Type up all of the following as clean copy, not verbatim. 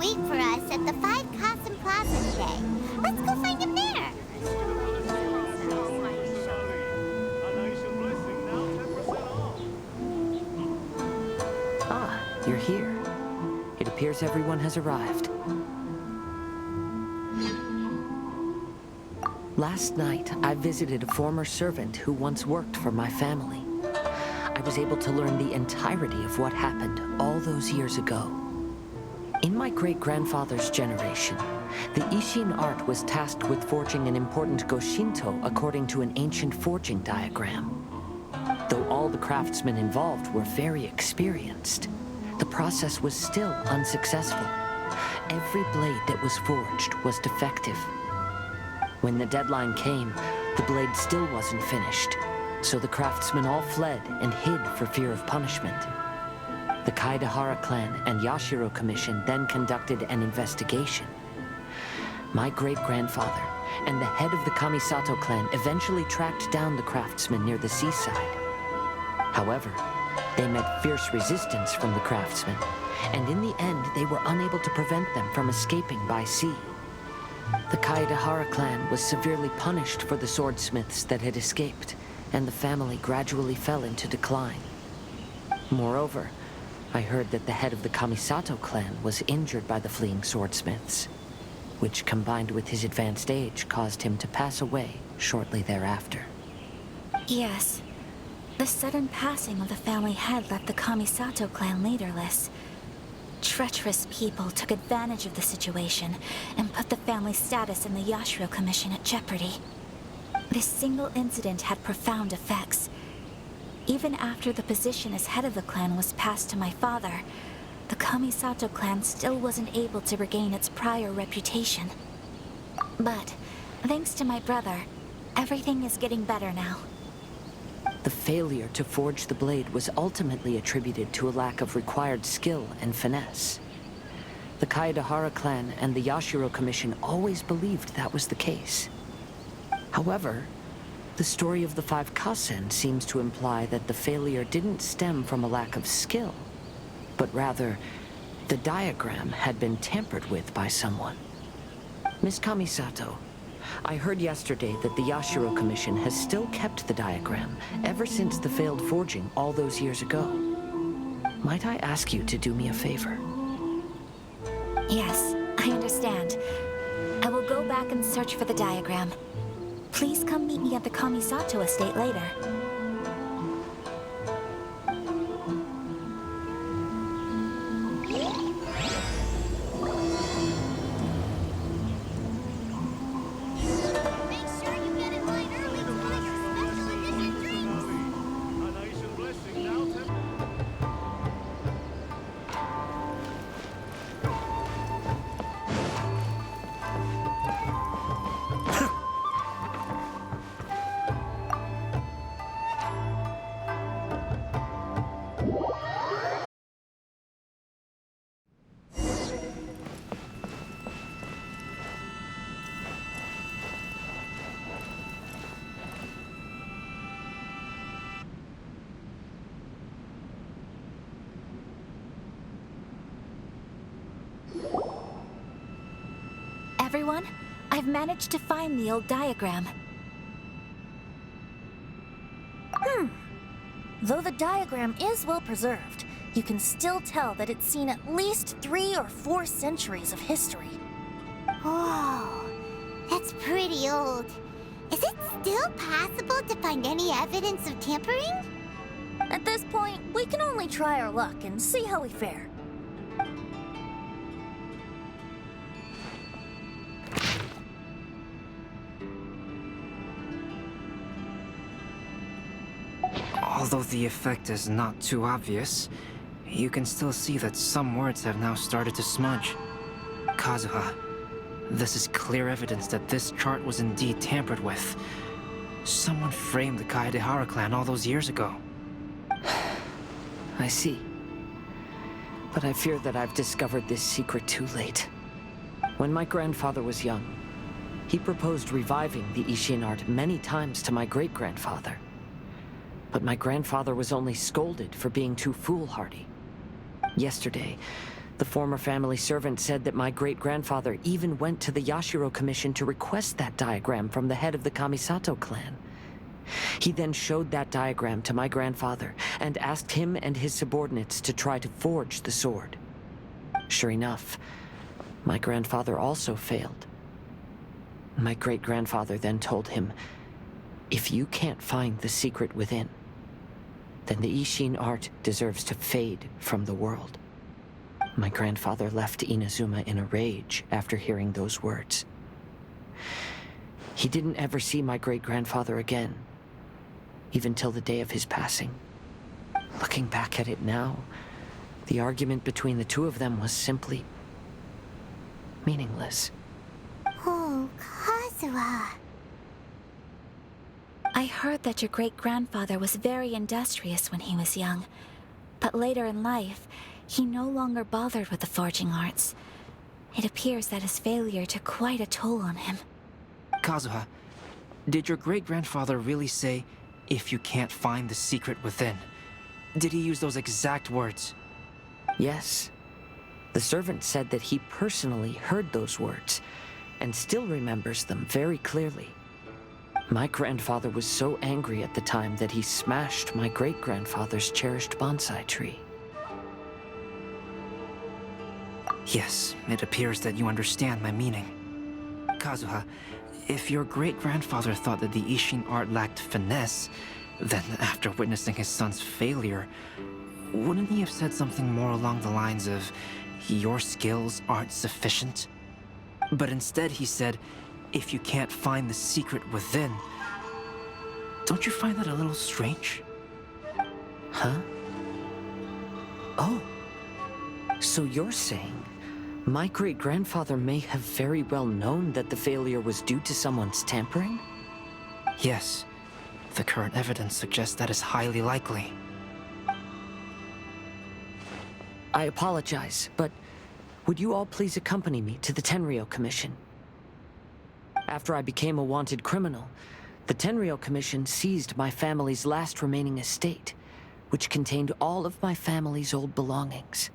wait for us at the 5 Cosm Plaza today. Let's go find him there. Ah, you're here. It appears everyone has arrived. Last night, I visited a former servant who once worked for my family. I was able to learn the entirety of what happened all those years ago. In my great-grandfather's generation, the Ishin art was tasked with forging an important Goshinto according to an ancient forging diagram. Though all the craftsmen involved were very experienced, the process was still unsuccessful. Every blade that was forged was defective. When the deadline came, the blade still wasn't finished, so the craftsmen all fled and hid for fear of punishment. The Kaedehara clan and Yashiro Commission then conducted an investigation. My great-grandfather and the head of the Kamisato clan eventually tracked down the craftsmen near the seaside. However, they met fierce resistance from the craftsmen, and in the end they were unable to prevent them from escaping by sea. The Kaedehara clan was severely punished for the swordsmiths that had escaped, and the family gradually fell into decline. Moreover, I heard that the head of the Kamisato clan was injured by the fleeing swordsmiths, which combined with his advanced age caused him to pass away shortly thereafter. Yes. The sudden passing of the family head left the Kamisato clan leaderless. Treacherous people took advantage of the situation and put the family's status in the Yashiro Commission at jeopardy. This single incident had profound effects. Even after the position as head of the clan was passed to my father, the Kamisato clan still wasn't able to regain its prior reputation. But, thanks to my brother, everything is getting better now. The failure to forge the blade was ultimately attributed to a lack of required skill and finesse. The Kaedehara clan and the Yashiro Commission always believed that was the case. However, the story of the 5 Kasen seems to imply that the failure didn't stem from a lack of skill, but rather, the diagram had been tampered with by someone. Miss Kamisato, I heard yesterday that the Yashiro Commission has still kept the diagram ever since the failed forging all those years ago. Might I ask you to do me a favor? Yes, I understand. I will go back and search for the diagram. Please come meet me at the Kamisato estate later. Everyone, I've managed to find the old diagram. Though the diagram is well preserved, you can still tell that it's seen at least 3 or 4 centuries of history. Whoa, that's pretty old. Is it still possible to find any evidence of tampering? At this point, we can only try our luck and see how we fare. Although the effect is not too obvious, you can still see that some words have now started to smudge. Kazuha, this is clear evidence that this chart was indeed tampered with. Someone framed the Kaedehara clan all those years ago. I see. But I fear that I've discovered this secret too late. When my grandfather was young, he proposed reviving the Ishin art many times to my great-grandfather. But my grandfather was only scolded for being too foolhardy. Yesterday, The former family servant said that my great-grandfather even went to the Yashiro Commission to request that diagram from the head of the Kamisato clan. He then showed that diagram to my grandfather and asked him and his subordinates to try to forge the sword. Sure enough, my grandfather also failed. My great-grandfather then told him, if you can't find the secret within, then the Ishin art deserves to fade from the world. My grandfather left Inazuma in a rage after hearing those words. He didn't ever see my great-grandfather again, even till the day of his passing. Looking back at it now, the argument between the two of them was simply meaningless. Oh, Kazuha. I heard that your great-grandfather was very industrious when he was young, but later in life, he no longer bothered with the forging arts. It appears that his failure took quite a toll on him. Kazuha, did your great-grandfather really say, if you can't find the secret within? Did he use those exact words? Yes. The servant said that he personally heard those words, and still remembers them very clearly. My grandfather was so angry at the time that he smashed my great-grandfather's cherished bonsai tree. Yes, it appears that you understand my meaning. Kazuha, if your great-grandfather thought that the Ishin art lacked finesse, then after witnessing his son's failure, wouldn't he have said something more along the lines of, your skills aren't sufficient? But instead he said, if you can't find the secret within. Don't you find that a little strange? Huh? Oh. So you're saying my great-grandfather may have very well known that the failure was due to someone's tampering? Yes. The current evidence suggests that is highly likely. I apologize, but would you all please accompany me to the Tenryou Commission? After I became a wanted criminal, the Tenryou Commission seized my family's last remaining estate, which contained all of my family's old belongings.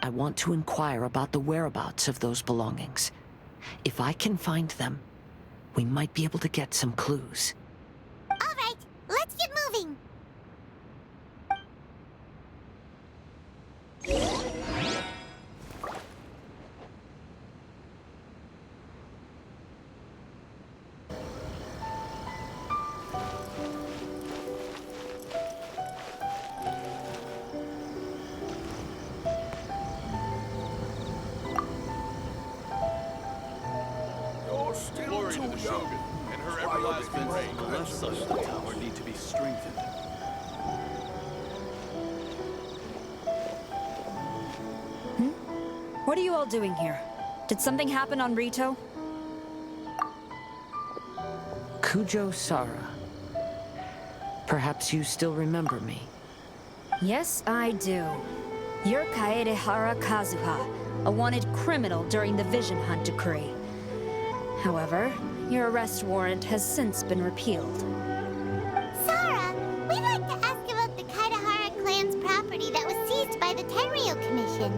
I want to inquire about the whereabouts of those belongings. If I can find them, we might be able to get some clues. All right, let's get moving. Glory to the Shogun, and her everlasting reign. The left side of the tower need to be strengthened. What are you all doing here? Did something happen on Rito? Kujo Sara. Perhaps you still remember me. Yes, I do. You're Kaedehara Kazuha, a wanted criminal during the Vision Hunt decree. However, your arrest warrant has since been repealed. Sara, we'd like to ask about the Kaedehara clan's property that was seized by the Tenryou Commission.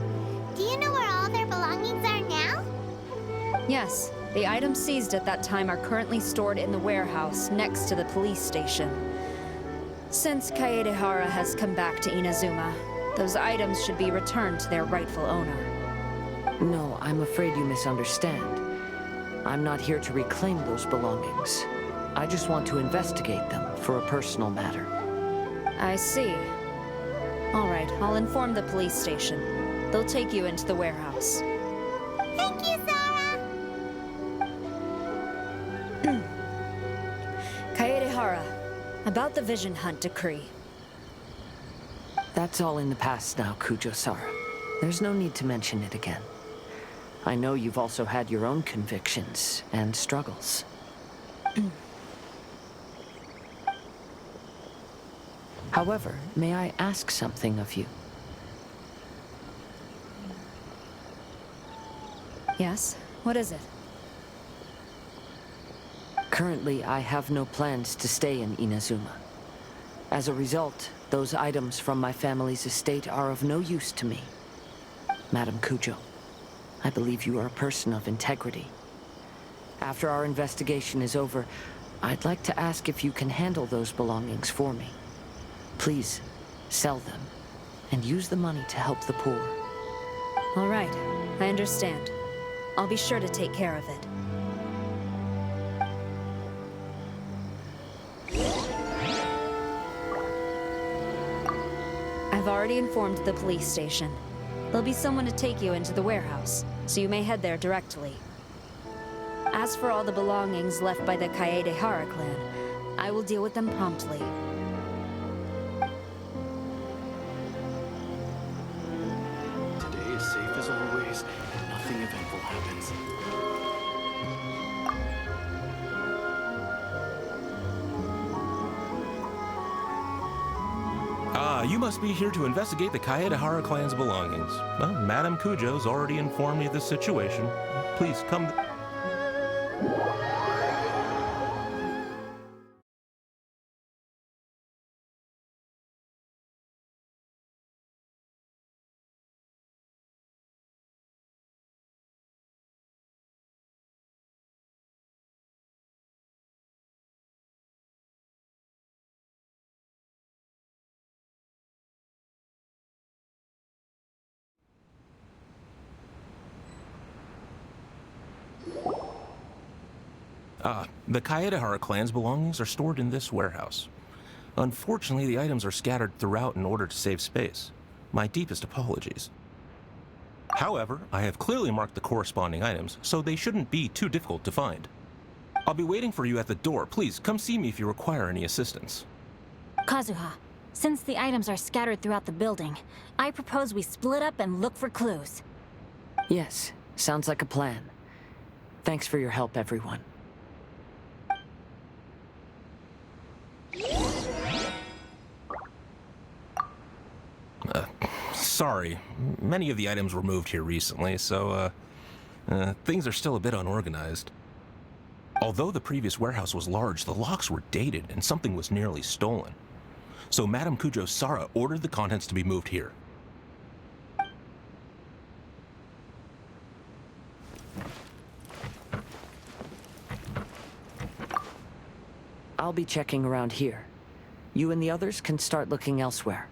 Do you know where all their belongings are now? Yes, the items seized at that time are currently stored in the warehouse next to the police station. Since Kaedehara has come back to Inazuma, those items should be returned to their rightful owner. No, I'm afraid you misunderstand. I'm not here to reclaim those belongings. I just want to investigate them for a personal matter. I see. All right, I'll inform the police station. They'll take you into the warehouse. Thank you, Sara! Kaedehara, about the Vision Hunt decree. That's all in the past now, Kujo-Sara. There's no need to mention it again. I know you've also had your own convictions and struggles. However, may I ask something of you? Yes? What is it? Currently, I have no plans to stay in Inazuma. As a result, those items from my family's estate are of no use to me. Madam Kujo. I believe you are a person of integrity. After our investigation is over, I'd like to ask if you can handle those belongings for me. Please, sell them, and use the money to help the poor. All right, I understand. I'll be sure to take care of it. I've already informed the police station. There'll be someone to take you into the warehouse, so you may head there directly. As for all the belongings left by the Kaedehara clan, I will deal with them promptly. Today is safe as always, and nothing eventful happens. You must be here to investigate the Kaedehara clan's belongings. Well, Madam Kujo's already informed me of the situation. Please come. The Kaedehara clan's belongings are stored in this warehouse. Unfortunately, the items are scattered throughout in order to save space. My deepest apologies. However, I have clearly marked the corresponding items, so they shouldn't be too difficult to find. I'll be waiting for you at the door. Please, come see me if you require any assistance. Kazuha, since the items are scattered throughout the building, I propose we split up and look for clues. Yes, sounds like a plan. Thanks for your help, everyone. Sorry. Many of the items were moved here recently, so, things are still a bit unorganized. Although the previous warehouse was large, the locks were dated and something was nearly stolen. So Madam Kujo Sara ordered the contents to be moved here. I'll be checking around here. You and the others can start looking elsewhere.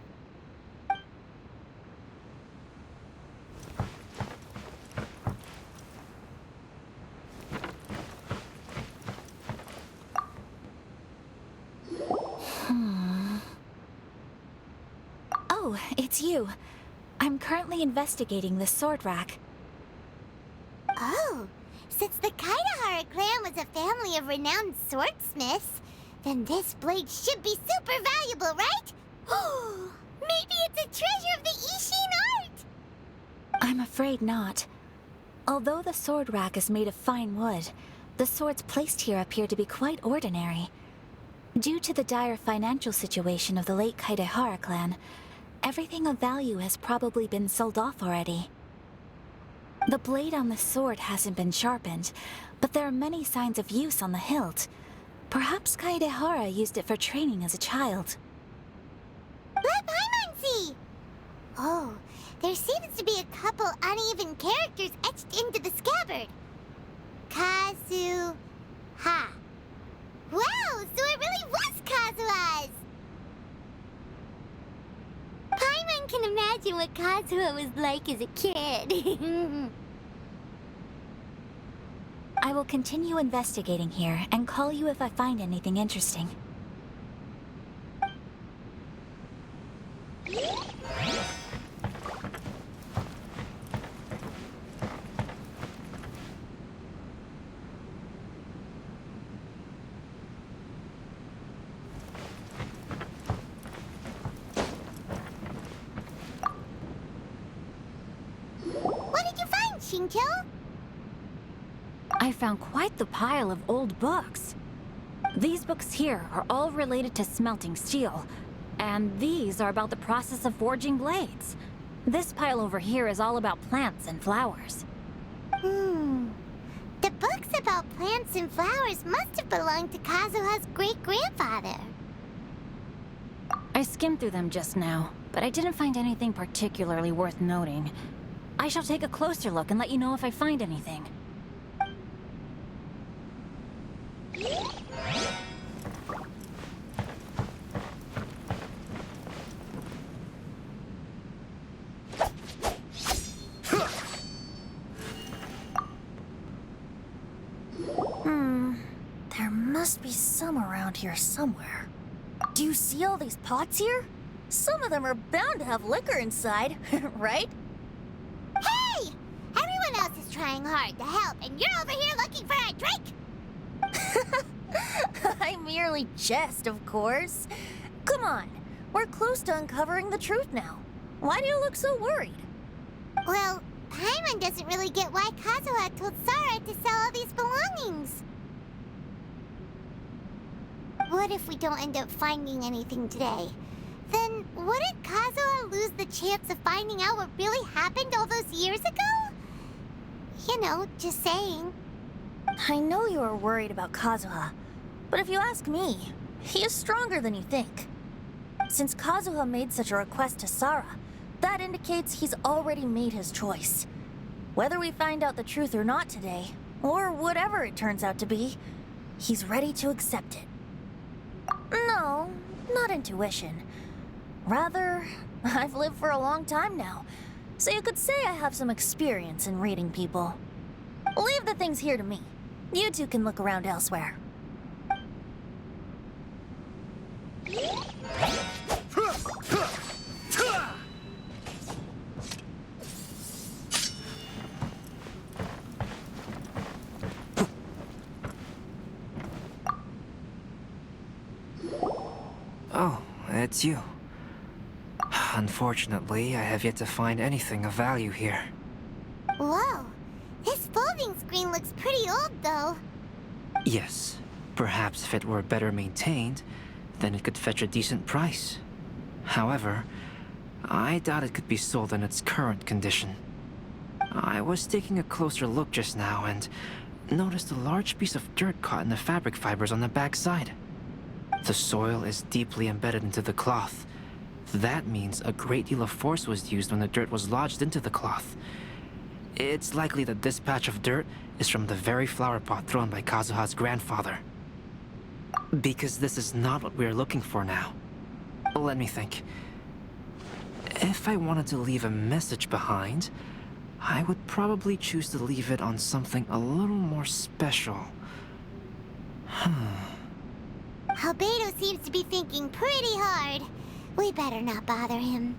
Oh, it's you. I'm currently investigating the sword rack. Oh, since the Kaedehara clan was a family of renowned swordsmiths, then this blade should be super valuable, right? Oh, maybe it's a treasure of the Ishin art! I'm afraid not. Although the sword rack is made of fine wood, the swords placed here appear to be quite ordinary. Due to the dire financial situation of the late Kaedehara clan, everything of value has probably been sold off already. The blade on the sword hasn't been sharpened, but there are many signs of use on the hilt. Perhaps Kaedehara used it for training as a child. Let Paimon see! Oh, there seems to be a couple uneven characters etched into the scabbard. Kazuha. Wow, so it really was Kazuha's! Paimon can imagine what Kazuha was like as a kid. I will continue investigating here and call you if I find anything interesting. What did you find, Shincho? I found quite the pile of old books. These books here are all related to smelting steel, and these are about the process of forging blades. This pile over here is all about plants and flowers. The books about plants and flowers must have belonged to Kazuha's great-grandfather. I skimmed through them just now, but I didn't find anything particularly worth noting. I shall take a closer look and let you know if I find anything. There must be some around here somewhere. Do you see all these pots here? Some of them are bound to have liquor inside, right? Hey! Everyone else is trying hard to help, and you're over here looking for a drink! I merely jest, of course. Come on, we're close to uncovering the truth now. Why do you look so worried? Well, Paimon doesn't really get why Kazuha told Sara to sell all these belongings. What if we don't end up finding anything today? Then wouldn't Kazuha lose the chance of finding out what really happened all those years ago? You know, just saying. I know you are worried about Kazuha, but if you ask me, he is stronger than you think. Since Kazuha made such a request to Sara, that indicates he's already made his choice. Whether we find out the truth or not today, or whatever it turns out to be, he's ready to accept it. No, not intuition. Rather, I've lived for a long time now, so you could say I have some experience in reading people. Leave the things here to me. You two can look around elsewhere. Oh, it's you. Unfortunately, I have yet to find anything of value here. Whoa, this folding screen looks pretty old, though. Yes, perhaps if it were better maintained, then it could fetch a decent price. However, I doubt it could be sold in its current condition. I was taking a closer look just now and noticed a large piece of dirt caught in the fabric fibers on the back side. The soil is deeply embedded into the cloth. That means a great deal of force was used when the dirt was lodged into the cloth. It's likely that this patch of dirt is from the very flower pot thrown by Kazuha's grandfather. Because this is not what we're looking for now. Let me think. If I wanted to leave a message behind, I would probably choose to leave it on something a little more special. Albedo seems to be thinking pretty hard. We better not bother him.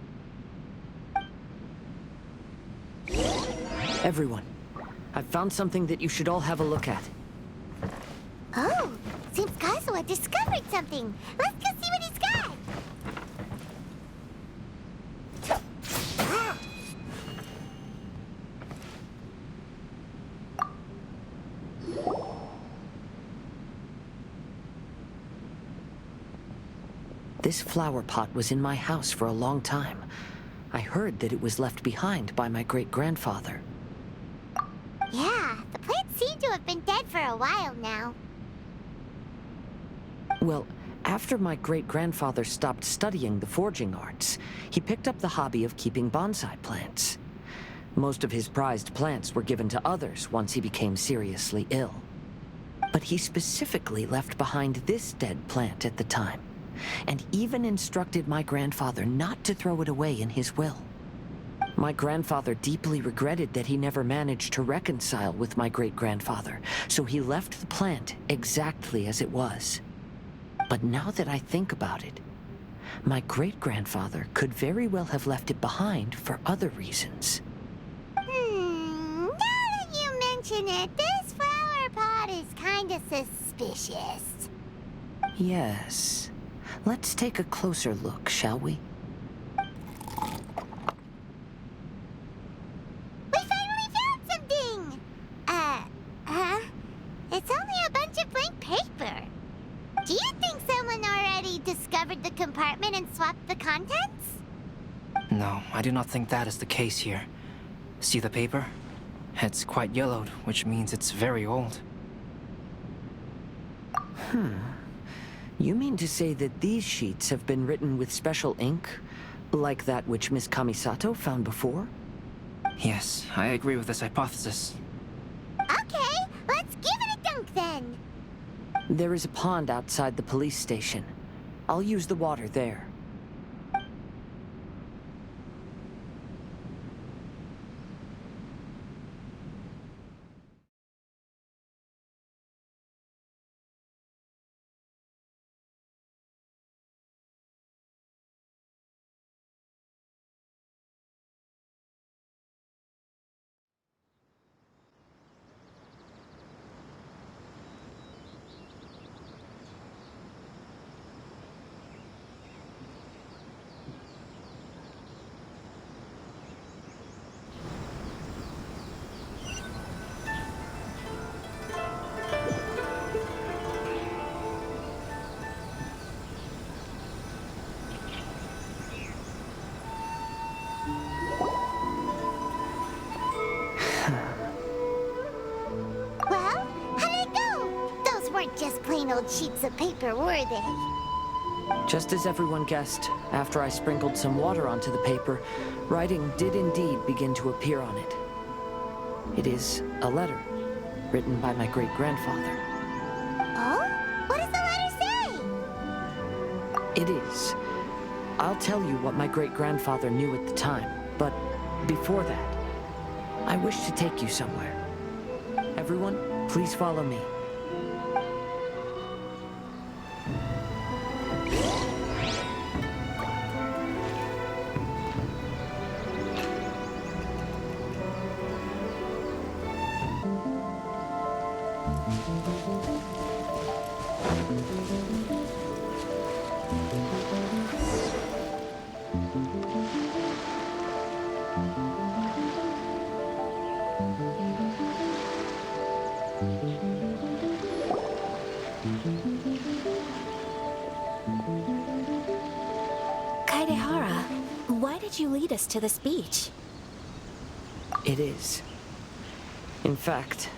Everyone, I've found something that you should all have a look at. Oh, seems Kazuha discovered something. Let's go see what he's got. This flower pot was in my house for a long time. I heard that it was left behind by my great-grandfather. Yeah, the plants seem to have been dead for a while now. Well, after my great-grandfather stopped studying the forging arts, he picked up the hobby of keeping bonsai plants. Most of his prized plants were given to others once he became seriously ill. But he specifically left behind this dead plant at the time, and even instructed my grandfather not to throw it away in his will. My grandfather deeply regretted that he never managed to reconcile with my great-grandfather, so he left the plant exactly as it was. But now that I think about it, my great-grandfather could very well have left it behind for other reasons. Now that you mention it, this flower pot is kinda suspicious. Yes. Let's take a closer look, shall we? We finally found something! It's only a bunch of blank paper. Do you think someone already discovered the compartment and swapped the contents? No, I do not think that is the case here. See the paper? It's quite yellowed, which means it's very old. You mean to say that these sheets have been written with special ink, like that which Miss Kamisato found before? Yes, I agree with this hypothesis. Okay, let's give it a dunk then. There is a pond outside the police station. I'll use the water there. Well, how did it go? Those weren't just plain old sheets of paper, were they? Just as everyone guessed, after I sprinkled some water onto the paper, writing did indeed begin to appear on it. It is a letter, written by my great-grandfather. Oh? What does the letter say? It is. I'll tell you what my great-grandfather knew at the time, but before that, I wish to take you somewhere. Everyone, please follow me. Kaedehara, why did you lead us to this beach? It is. In fact,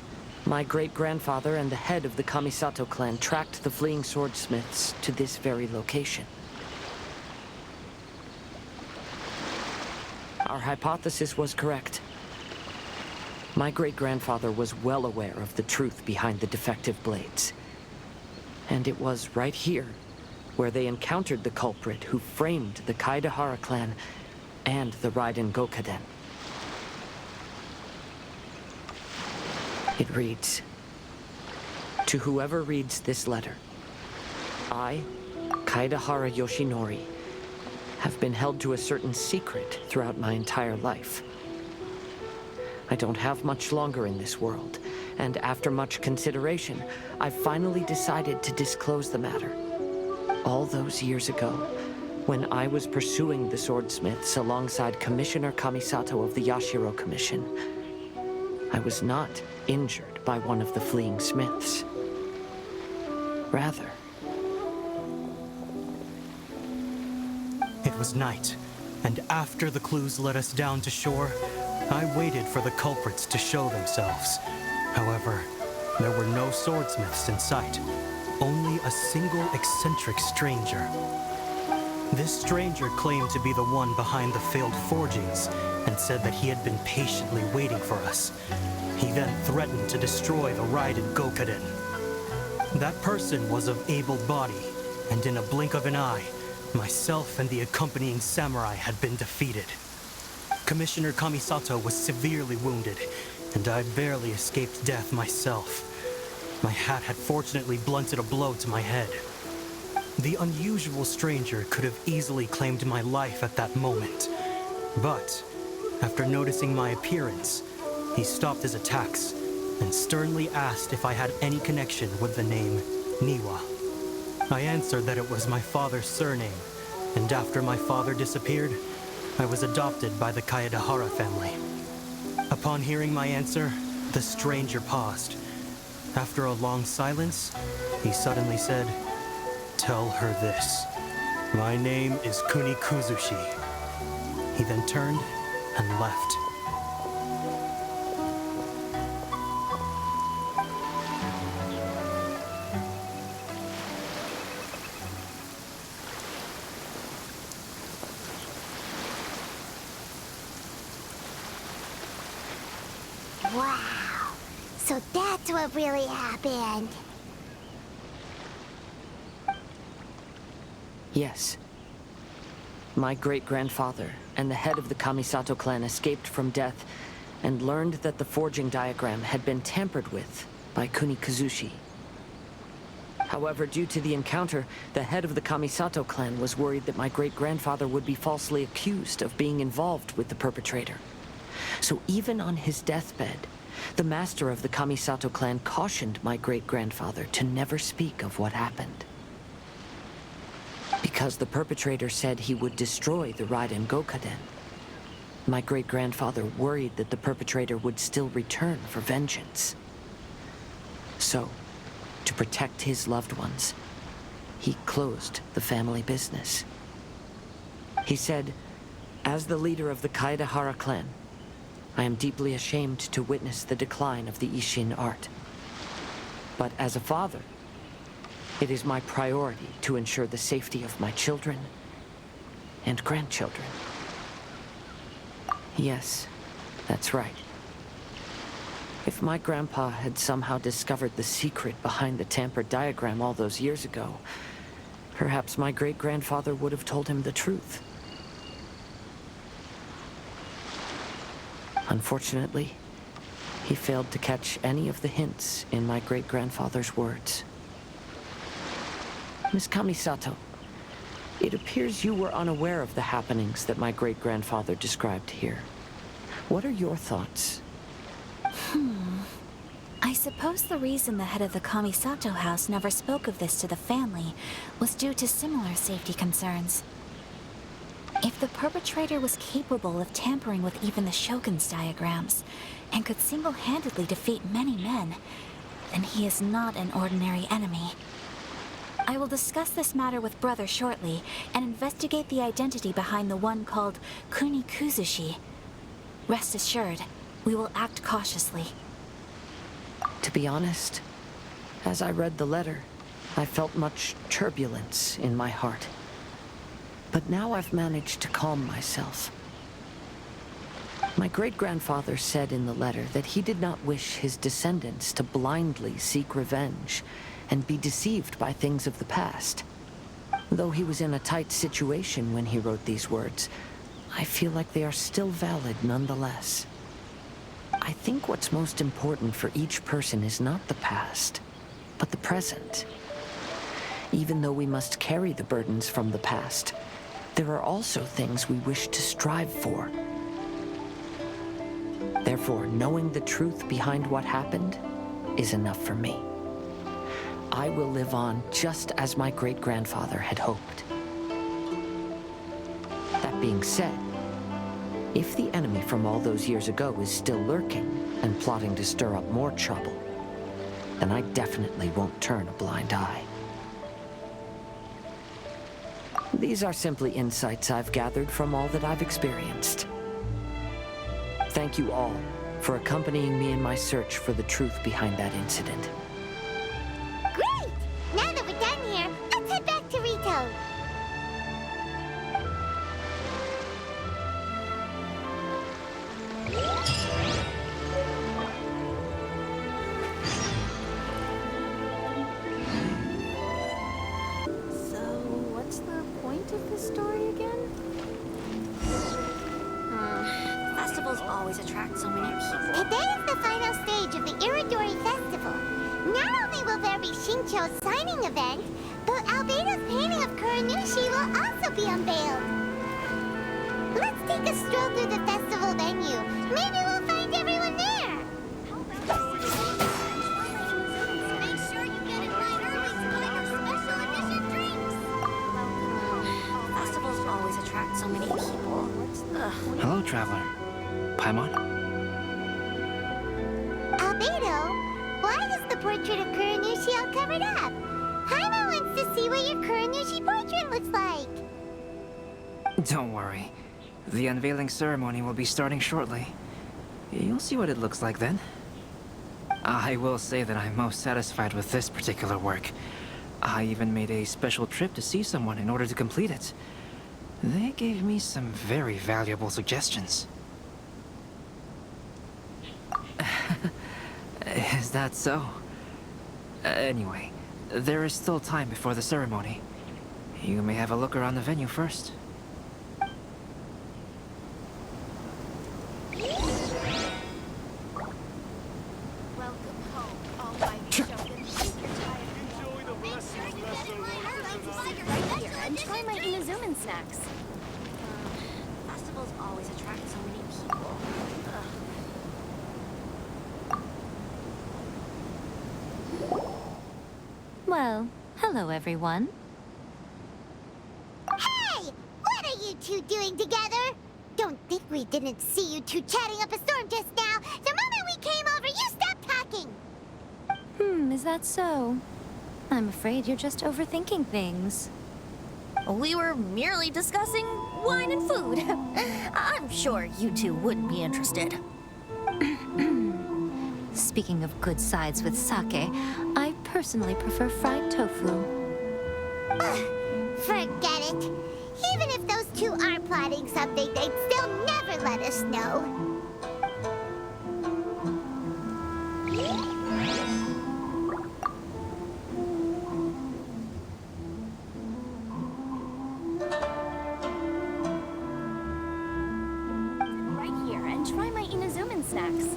my great-grandfather and the head of the Kamisato clan tracked the fleeing swordsmiths to this very location. Our hypothesis was correct. My great-grandfather was well aware of the truth behind the defective blades. And it was right here where they encountered the culprit who framed the Kaedehara clan and the Raiden Gokaden. It reads, "To whoever reads this letter, I, Kaedehara Yoshinori, have been held to a certain secret throughout my entire life. I don't have much longer in this world, and after much consideration, I finally decided to disclose the matter. All those years ago, when I was pursuing the swordsmiths alongside Commissioner Kamisato of the Yashiro Commission, I was not injured by one of the fleeing smiths. Rather, it was night, and after the clues led us down to shore, I waited for the culprits to show themselves. However, there were no swordsmiths in sight, only a single eccentric stranger. This stranger claimed to be the one behind the failed forgings and said that he had been patiently waiting for us. He then threatened to destroy the Raiden Gokaden. That person was of able body, and in a blink of an eye, myself and the accompanying samurai had been defeated. Commissioner Kamisato was severely wounded, and I barely escaped death myself. My hat had fortunately blunted a blow to my head. The unusual stranger could have easily claimed my life at that moment. But, after noticing my appearance, he stopped his attacks and sternly asked if I had any connection with the name Niwa. I answered that it was my father's surname, and after my father disappeared, I was adopted by the Kaedehara family. Upon hearing my answer, the stranger paused. After a long silence, he suddenly said, "Tell her this. My name is Kuni Kuzushi." He then turned and left. Wow. So that's what really happened. Yes. My great-grandfather and the head of the Kamisato clan escaped from death and learned that the forging diagram had been tampered with by Kunikazushi. However, due to the encounter, the head of the Kamisato clan was worried that my great-grandfather would be falsely accused of being involved with the perpetrator. So even on his deathbed, the master of the Kamisato clan cautioned my great-grandfather to never speak of what happened. Because the perpetrator said he would destroy the Raiden Gokaden, my great-grandfather worried that the perpetrator would still return for vengeance. So, to protect his loved ones, he closed the family business. He said, "As the leader of the Kaedehara clan, I am deeply ashamed to witness the decline of the Ishin art. But as a father, it is my priority to ensure the safety of my children and grandchildren." Yes, that's right. If my grandpa had somehow discovered the secret behind the tampered diagram all those years ago, perhaps my great-grandfather would have told him the truth. Unfortunately, he failed to catch any of the hints in my great-grandfather's words. Miss Kamisato, it appears you were unaware of the happenings that my great-grandfather described here. What are your thoughts? I suppose the reason the head of the Kamisato house never spoke of this to the family was due to similar safety concerns. If the perpetrator was capable of tampering with even the Shogun's diagrams, and could single-handedly defeat many men, then he is not an ordinary enemy. I will discuss this matter with Brother shortly, and investigate the identity behind the one called Kunikuzushi. Rest assured, we will act cautiously. To be honest, as I read the letter, I felt much turbulence in my heart. But now I've managed to calm myself. My great-grandfather said in the letter that he did not wish his descendants to blindly seek revenge and be deceived by things of the past. Though he was in a tight situation when he wrote these words, I feel like they are still valid nonetheless. I think what's most important for each person is not the past, but the present. Even though we must carry the burdens from the past, there are also things we wish to strive for. Therefore, knowing the truth behind what happened is enough for me. I will live on just as my great-grandfather had hoped. That being said, if the enemy from all those years ago is still lurking and plotting to stir up more trouble, then I definitely won't turn a blind eye. These are simply insights I've gathered from all that I've experienced. Thank you all for accompanying me in my search for the truth behind that incident. Great! Now that we're done here, let's head back to Rito. So, what's the point of this story again? Festivals always attract so many people. Today is the final stage of the Iridori Festival. Not only will there be Shincho's signing event, but Albedo's painting of Kuranushi will also be unveiled. Let's take a stroll through the festival venue. Maybe we'll find everyone there. Make sure you get in line early to buy our special edition drinks. Festivals always attract so many people. Hello, traveler. Paimon? Albedo, why is the portrait of Kuranushi all covered up? Paimon wants to see what your Kuranushi portrait looks like. Don't worry. The unveiling ceremony will be starting shortly. You'll see what it looks like then. I will say that I'm most satisfied with this particular work. I even made a special trip to see someone in order to complete it. They gave me some very valuable suggestions. Is that so? Anyway, there is still time before the ceremony. You may have a look around the venue first. Welcome home, almighty Shogun. Make sure you get in line right here and try my Inazuman snacks. Festivals always attract so many people. Well, hello everyone. Hey! What are you two doing together? Don't think we didn't see you two chatting up a storm just now. The moment we came over, you stopped talking. Is that so? I'm afraid you're just overthinking things. We were merely discussing wine and food. I'm sure you two wouldn't be interested. Speaking of good sides with sake, I personally prefer fried tofu. Forget it. Even if those two are plotting something, they'd still never let us know. Right here, and try my Inazuman snacks.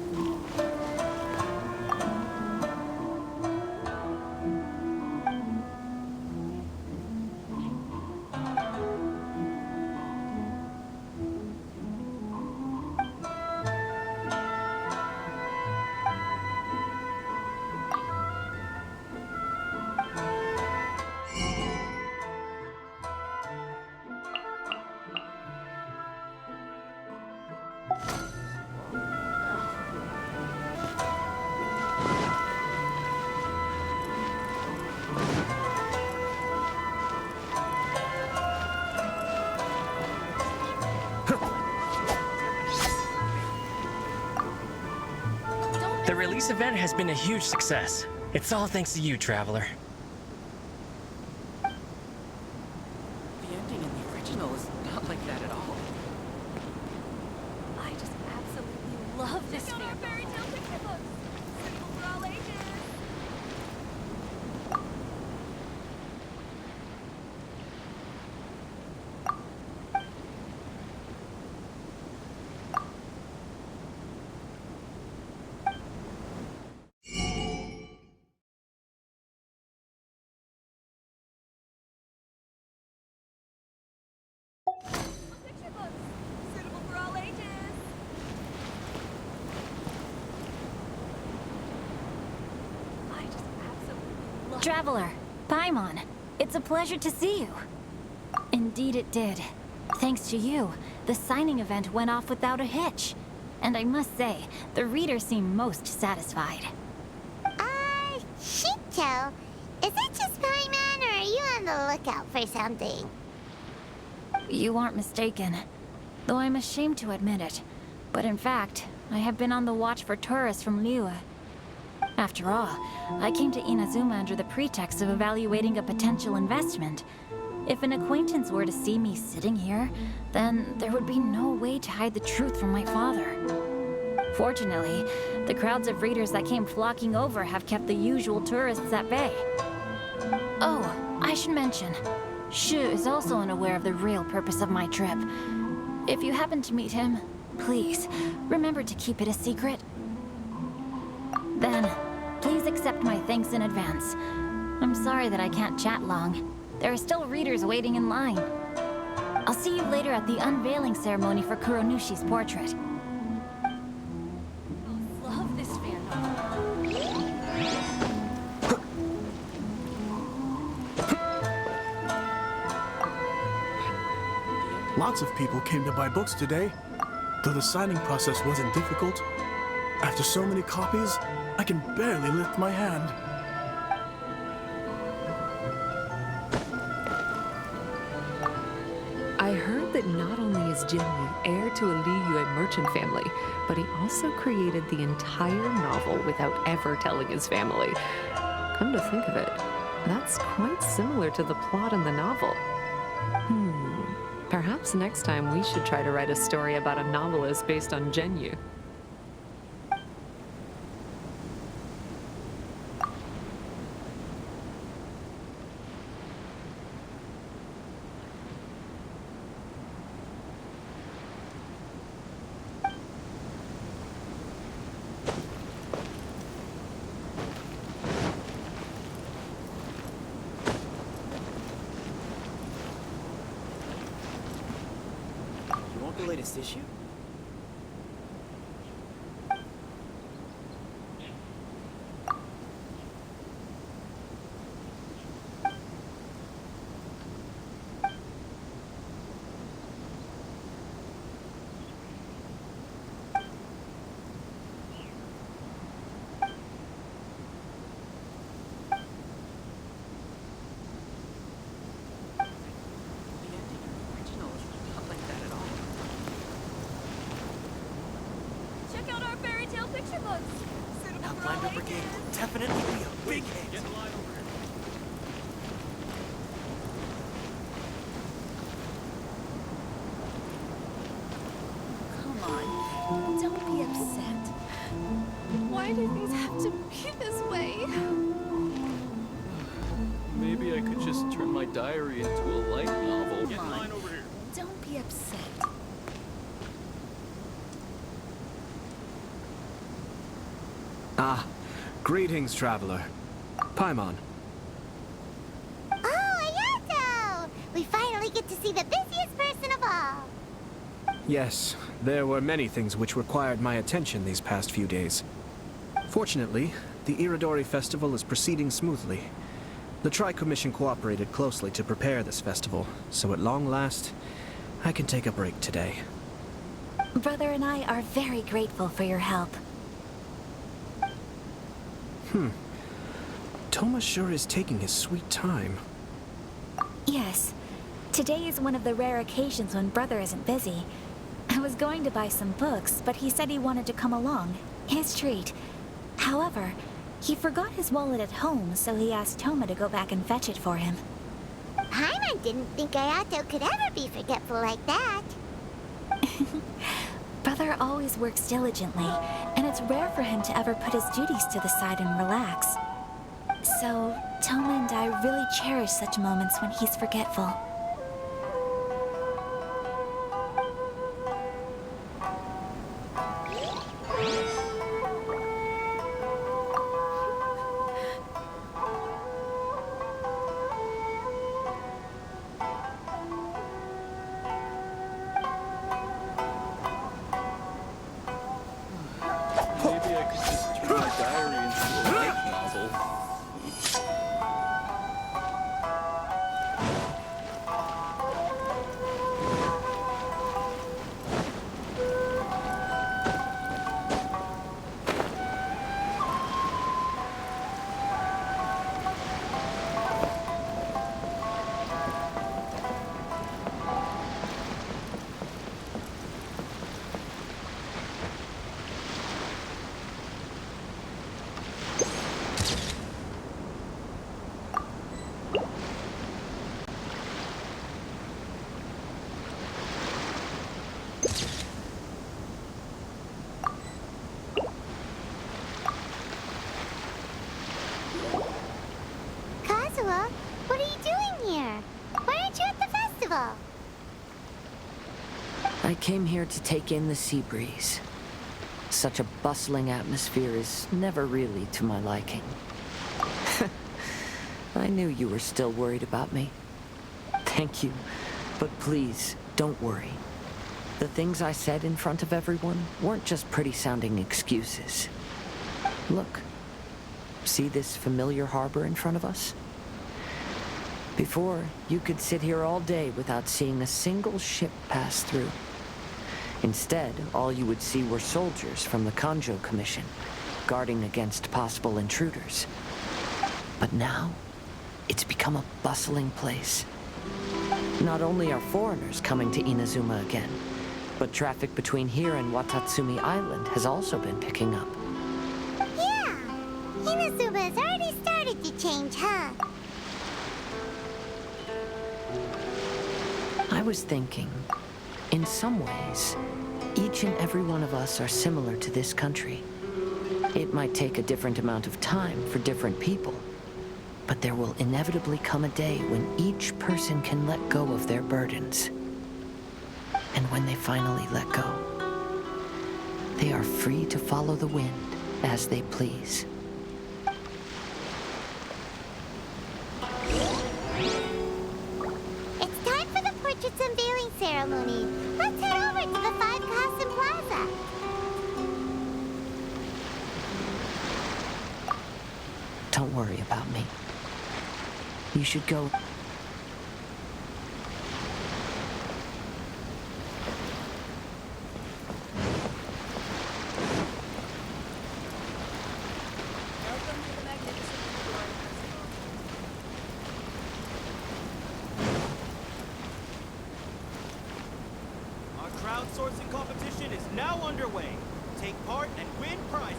The release event has been a huge success. It's all thanks to you, Traveler. The ending in the original is not like that at all. I just absolutely love this fandom. Fairy tale picture books. Suitable for all ages. Picture books. Suitable for all ages. I just absolutely love Traveler, Paimon, it's a pleasure to see you. Indeed it did. Thanks to you, the signing event went off without a hitch. And I must say, the readers seem most satisfied. Shinto, is that just Paimon, or are you on the lookout for something? You aren't mistaken, though I'm ashamed to admit it. But in fact, I have been on the watch for tourists from Liyue. After all, I came to Inazuma under the pretext of evaluating a potential investment. If an acquaintance were to see me sitting here, then there would be no way to hide the truth from my father. Fortunately, the crowds of readers that came flocking over have kept the usual tourists at bay. Oh, I should mention, Shu is also unaware of the real purpose of my trip. If you happen to meet him, please, remember to keep it a secret. Then, please accept my thanks in advance. I'm sorry that I can't chat long. There are still readers waiting in line. I'll see you later at the unveiling ceremony for Kuronushi's portrait. love this fandom. Lots of people came to buy books today. Though the signing process wasn't difficult, after so many copies, I can barely lift my hand. I heard that not only is Jinyu heir to a Liyue merchant family, but he also created the entire novel without ever telling his family. Come to think of it, that's quite similar to the plot in the novel. Perhaps next time we should try to write a story about a novelist based on Jinyu. latest issue? Check out our fairy tale picture books. Outlander Brigade will definitely be a big hit. Get in line over here. Come on, don't be upset. Why do things have to be this way? Maybe I could just turn my diary into a light novel. Get in line over here. Don't be upset. Ah, greetings, traveler. Paimon. Oh, Ayato! We finally get to see the busiest person of all. Yes, there were many things which required my attention these past few days. Fortunately, the Iridori Festival is proceeding smoothly. The Tri-Commission cooperated closely to prepare this festival, so at long last, I can take a break today. Brother and I are very grateful for your help. Thomas sure is taking his sweet time. Yes. Today is one of the rare occasions when Brother isn't busy. I was going to buy some books, but he said he wanted to come along. His treat. However, he forgot his wallet at home, so he asked Toma to go back and fetch it for him. Paimon didn't think Ayato could ever be forgetful like that. Brother always works diligently, and it's rare for him to ever put his duties to the side and relax. So, Toma and I really cherish such moments when he's forgetful. Maybe I could just turn my diary into a light novel. Kazuha, what are you doing here? Why aren't you at the festival? I came here to take in the sea breeze. Such a bustling atmosphere is never really to my liking. I knew you were still worried about me. Thank you, but please, don't worry. The things I said in front of everyone weren't just pretty-sounding excuses. Look, see this familiar harbor in front of us? Before, you could sit here all day without seeing a single ship pass through. Instead, all you would see were soldiers from the Kanjo Commission, guarding against possible intruders. But now, it's become a bustling place. Not only are foreigners coming to Inazuma again, but traffic between here and Watatsumi Island has also been picking up. Yeah, Inazuma has already started to change, huh? I was thinking, in some ways, each and every one of us are similar to this country. It might take a different amount of time for different people, but there will inevitably come a day when each person can let go of their burdens. And when they finally let go, they are free to follow the wind as they please. It's time for the portrait's unveiling ceremony. Let's head over to the worry about me. You should go... Our crowdsourcing competition is now underway. Take part and win prizes.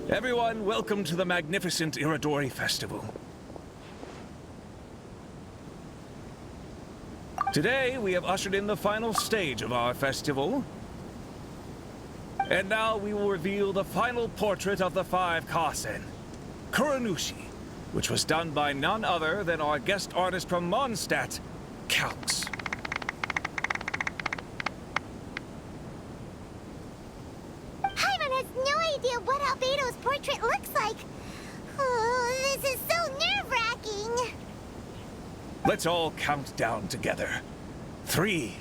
Everyone, welcome to the magnificent Iridori Festival. Today, we have ushered in the final stage of our festival. And now we will reveal the final portrait of the five Kasen, Kuronushi, which was done by none other than our guest artist from Mondstadt, Calcs. Paimon has no idea what Albedo's portrait looks like. Oh, this is so nerve-wracking. Let's all count down together. 3,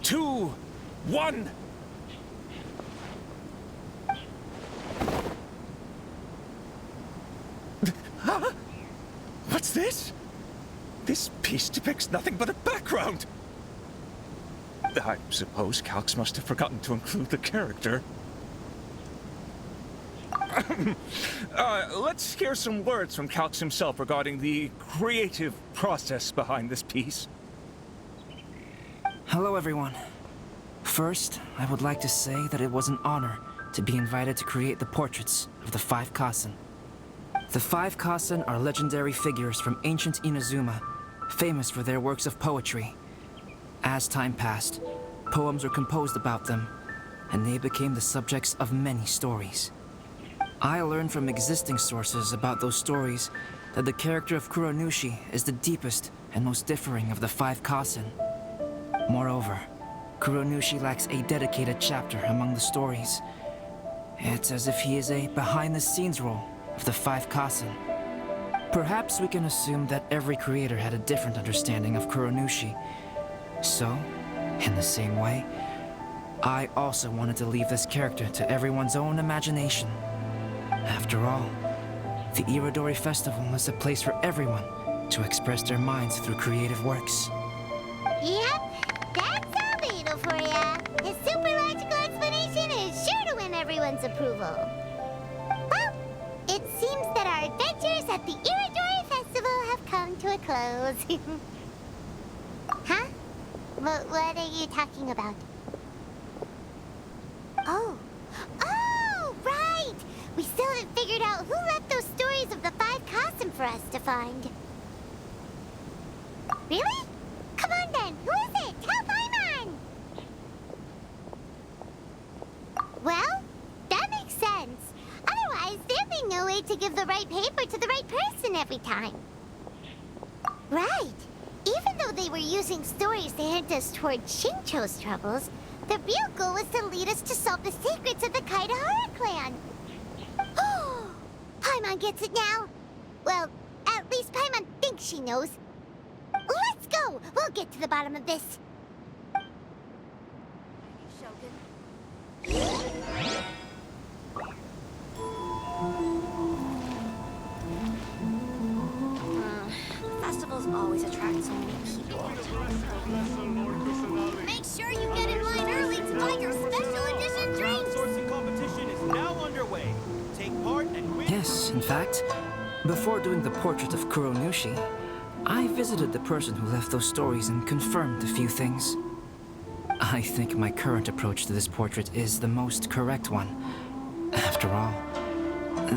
2, 1. Huh? What's this? This piece depicts nothing but a background. I suppose Calcs must have forgotten to include the character. Let's hear some words from Calcs himself regarding the creative process behind this piece. Hello, everyone. First, I would like to say that it was an honor to be invited to create the portraits of the five Kasen. The five Kasen are legendary figures from ancient Inazuma, famous for their works of poetry. As time passed, poems were composed about them, and they became the subjects of many stories. I learned from existing sources about those stories that the character of Kuronushi is the deepest and most differing of the five Kasen. Moreover, Kuronushi lacks a dedicated chapter among the stories. It's as if he is a behind-the-scenes role of the five Kasen. Perhaps we can assume that every creator had a different understanding of Kuronushi. So, in the same way, I also wanted to leave this character to everyone's own imagination. After all, the Iridori Festival is a place for everyone to express their minds through creative works. Yep, that's Albedo for ya. His super logical explanation is sure to win everyone's approval. Well, it seems that our adventures at the Iridori Festival have come to a close. Huh? What are you talking about? Oh, right! We still haven't figured out who left those stories of the five Kasen for us to find. Really? Come on then, who is it? Tell Paimon! Well, that makes sense. Otherwise, there'd be no way to give the right paper to the right person every time. Right. Even though they were using stories to hint us toward Shincho's troubles, the real goal was to lead us to solve the secrets of the Kaidahara clan. Oh, Paimon gets it now. Well, at least Paimon thinks she knows. Let's go! We'll get to the bottom of this. Festivals always attract so many people. Make sure you get in line early to buy your special edition drinks. Crowdsourcing competition is now underway. Take part and win. Yes, in fact, before doing the portrait of Kuronushi, I visited the person who left those stories and confirmed a few things. I think my current approach to this portrait is the most correct one. After all,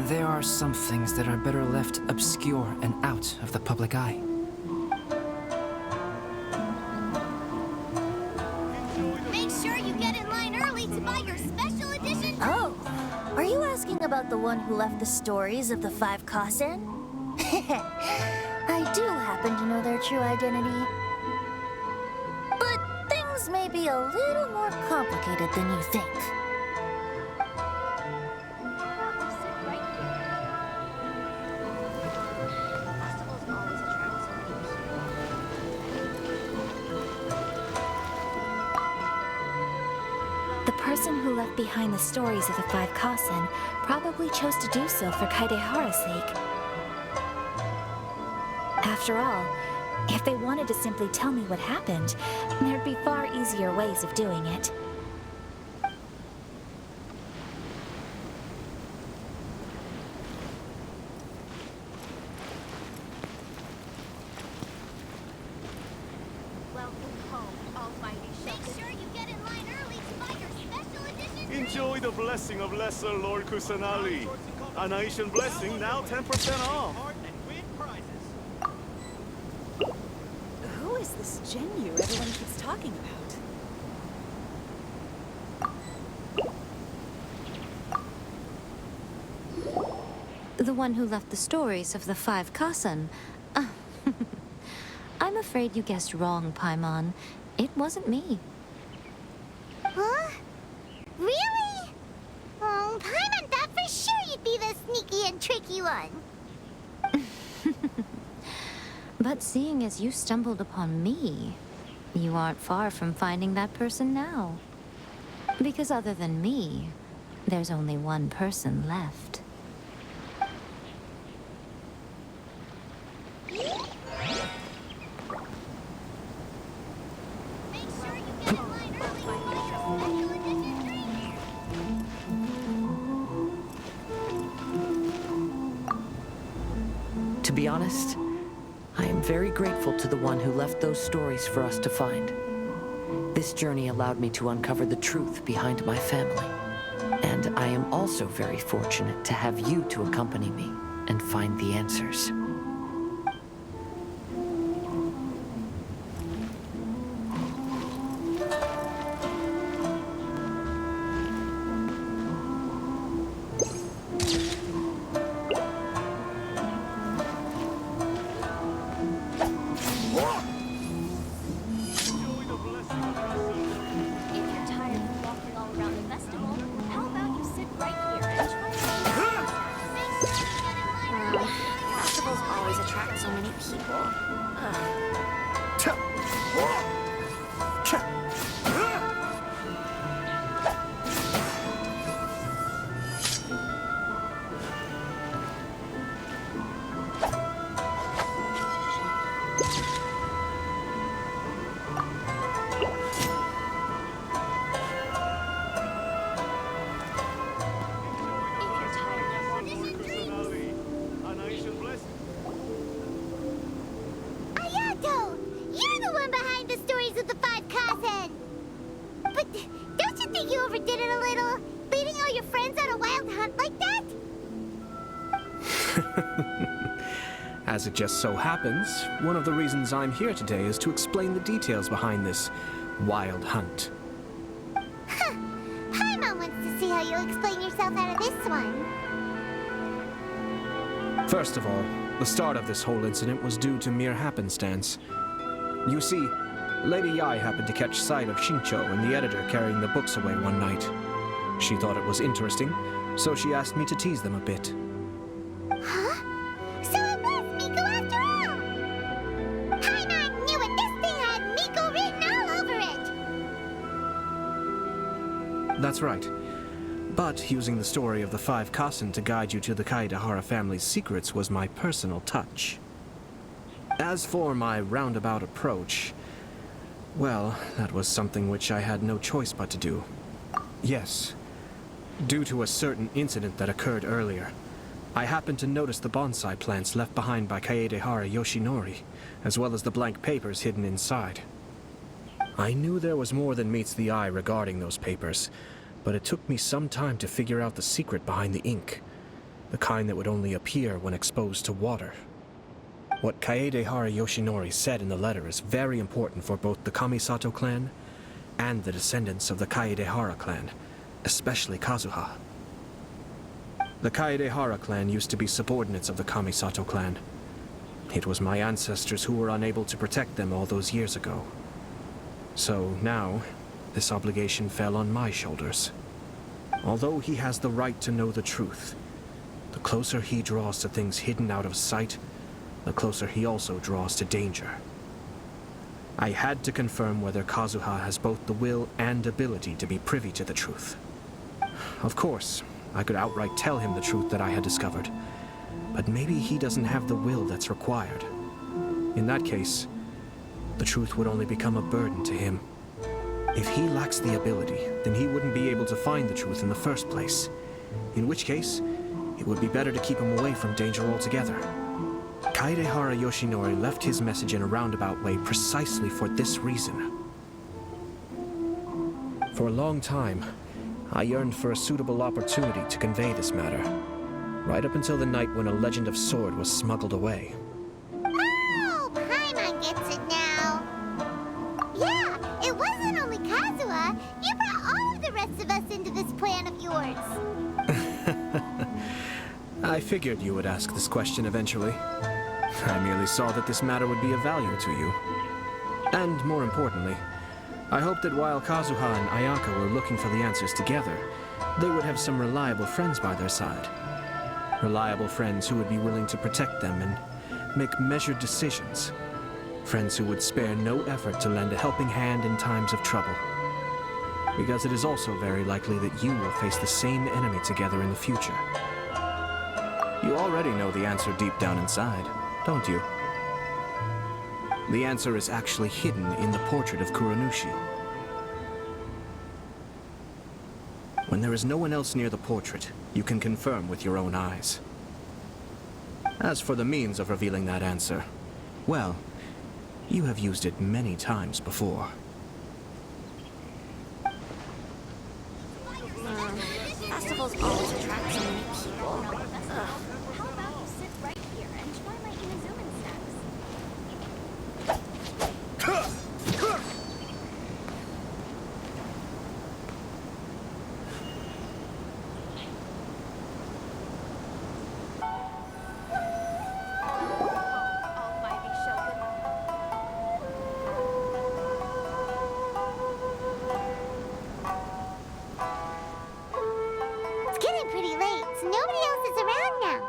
there are some things that are better left obscure and out of the public eye. Make sure you get in line early to buy your special edition. Oh, are you asking about the one who left the stories of the five Kasen? I do happen to know their true identity. But things may be a little more complicated than you think. person who left behind the stories of the Five Kasen probably chose to do so for Kaedehara's sake. After all, if they wanted to simply tell me what happened, there'd be far easier ways of doing it. Enjoy the blessing of Lesser Lord Kusanali. A nation blessing now 10% off. Who is this Jinyu everyone keeps talking about? The one who left the stories of the Five Kasen. I'm afraid you guessed wrong, Paimon. It wasn't me. Huh? Really? Oh, Paimon thought for sure you'd be the sneaky and tricky one. But seeing as you stumbled upon me, you aren't far from finding that person now. Because other than me, there's only one person left. To be honest, I am very grateful to the one who left those stories for us to find. This journey allowed me to uncover the truth behind my family. And I am also very fortunate to have you to accompany me and find the answers. As it just so happens, one of the reasons I'm here today is to explain the details behind this wild hunt. Huh. Paimon wants to see how you'll explain yourself out of this one. First of all, the start of this whole incident was due to mere happenstance. You see, Lady Yai happened to catch sight of Shincho and the editor carrying the books away one night. She thought it was interesting, so she asked me to tease them a bit. Huh? So it was Miko after all! Paimon knew it! This thing had Miko written all over it! That's right. But using the story of the Five Kasen to guide you to the Kaedehara family's secrets was my personal touch. As for my roundabout approach, well, that was something which I had no choice but to do. Yes. Due to a certain incident that occurred earlier, I happened to notice the bonsai plants left behind by Kaedehara Yoshinori, as well as the blank papers hidden inside. I knew there was more than meets the eye regarding those papers, but it took me some time to figure out the secret behind the ink, the kind that would only appear when exposed to water. What Kaedehara Yoshinori said in the letter is very important for both the Kamisato clan and the descendants of the Kaedehara clan, especially Kazuha. The Kaedehara clan used to be subordinates of the Kamisato clan. It was my ancestors who were unable to protect them all those years ago. So now, this obligation fell on my shoulders. Although he has the right to know the truth, the closer he draws to things hidden out of sight, the closer he also draws to danger. I had to confirm whether Kazuha has both the will and ability to be privy to the truth. Of course, I could outright tell him the truth that I had discovered, but maybe he doesn't have the will that's required. In that case, the truth would only become a burden to him. If he lacks the ability, then he wouldn't be able to find the truth in the first place. In which case, it would be better to keep him away from danger altogether. Kaedehara Yoshinori left his message in a roundabout way precisely for this reason. For a long time, I yearned for a suitable opportunity to convey this matter, right up until the night when a legend of sword was smuggled away. Oh, Paimon gets it now. Yeah, it wasn't only Kazuha. You brought all of the rest of us into this plan of yours. I figured you would ask this question eventually. I merely saw that this matter would be of value to you. And more importantly, I hoped that while Kazuha and Ayaka were looking for the answers together, they would have some reliable friends by their side. Reliable friends who would be willing to protect them and make measured decisions. Friends who would spare no effort to lend a helping hand in times of trouble. Because it is also very likely that you will face the same enemy together in the future. You already know the answer deep down inside, don't you? The answer is actually hidden in the portrait of Kuranushi. When there is no one else near the portrait, you can confirm with your own eyes. As for the means of revealing that answer, well, you have used it many times before. Festivals always attract so many people. How about you sit right here and try my Inazuman snacks? Almighty Shogun. It's getting pretty late, so nobody else is around now.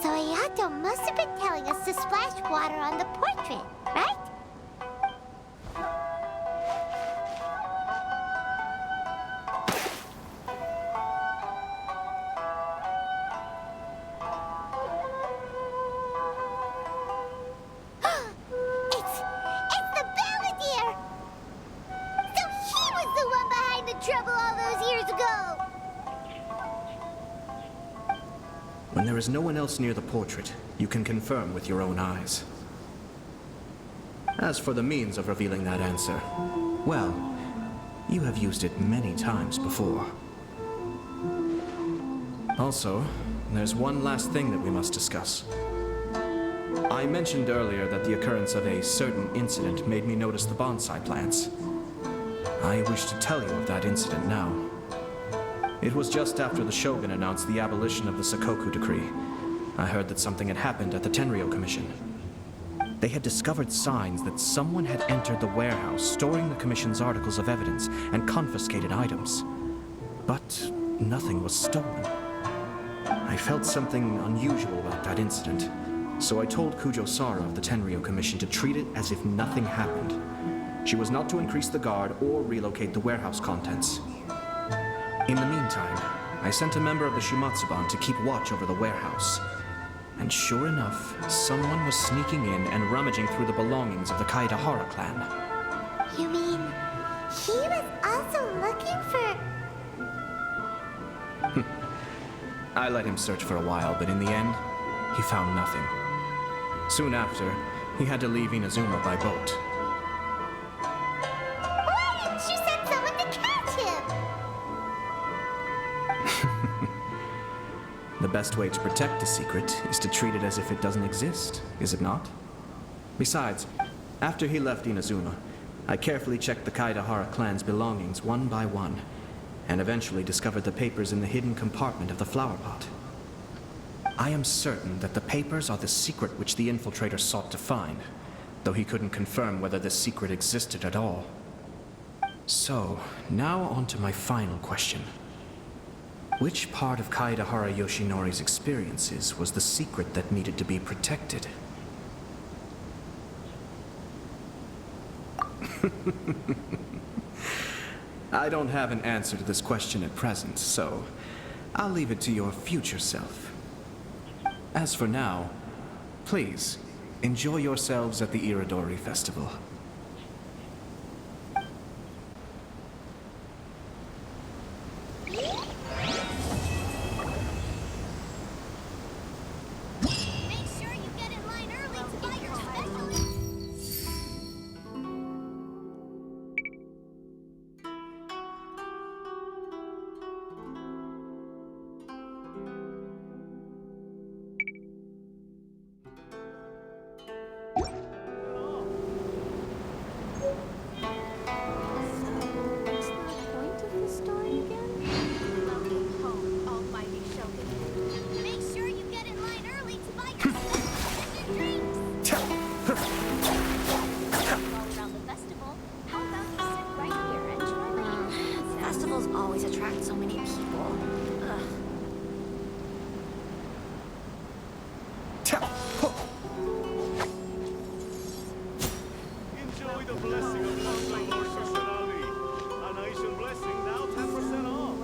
So Ayato must have been telling us to splash water on the portrait, right? It's the Balladeer! So he was the one behind the trouble all those years ago! When there is no one else near the portrait, you can confirm with your own eyes. As for the means of revealing that answer, well, you have used it many times before. Also, there's one last thing that we must discuss. I mentioned earlier that the occurrence of a certain incident made me notice the bonsai plants. I wish to tell you of that incident now. It was just after the Shogun announced the abolition of the Sakoku Decree. I heard that something had happened at the Tenryou Commission. They had discovered signs that someone had entered the warehouse storing the Commission's articles of evidence and confiscated items. But nothing was stolen. I felt something unusual about that incident, so I told Kujo Sara of the Tenryou Commission to treat it as if nothing happened. She was not to increase the guard or relocate the warehouse contents. In the meantime, I sent a member of the Shumatsuban to keep watch over the warehouse. And sure enough, someone was sneaking in and rummaging through the belongings of the Kaedehara clan. You mean he was also looking for... I let him search for a while, but in the end, he found nothing. Soon after, he had to leave Inazuma by boat. Why didn't you send someone to catch him? The best way to protect a secret is to treat it as if it doesn't exist, is it not? Besides, after he left Inazuma, I carefully checked the Kaedehara clan's belongings one by one, and eventually discovered the papers in the hidden compartment of the flower pot. I am certain that the papers are the secret which the infiltrator sought to find, though he couldn't confirm whether this secret existed at all. So, now on to my final question. Which part of Kaedehara Yoshinori's experiences was the secret that needed to be protected? I don't have an answer to this question at present, so I'll leave it to your future self. As for now, please, enjoy yourselves at the Iridori Festival. Enjoy the blessed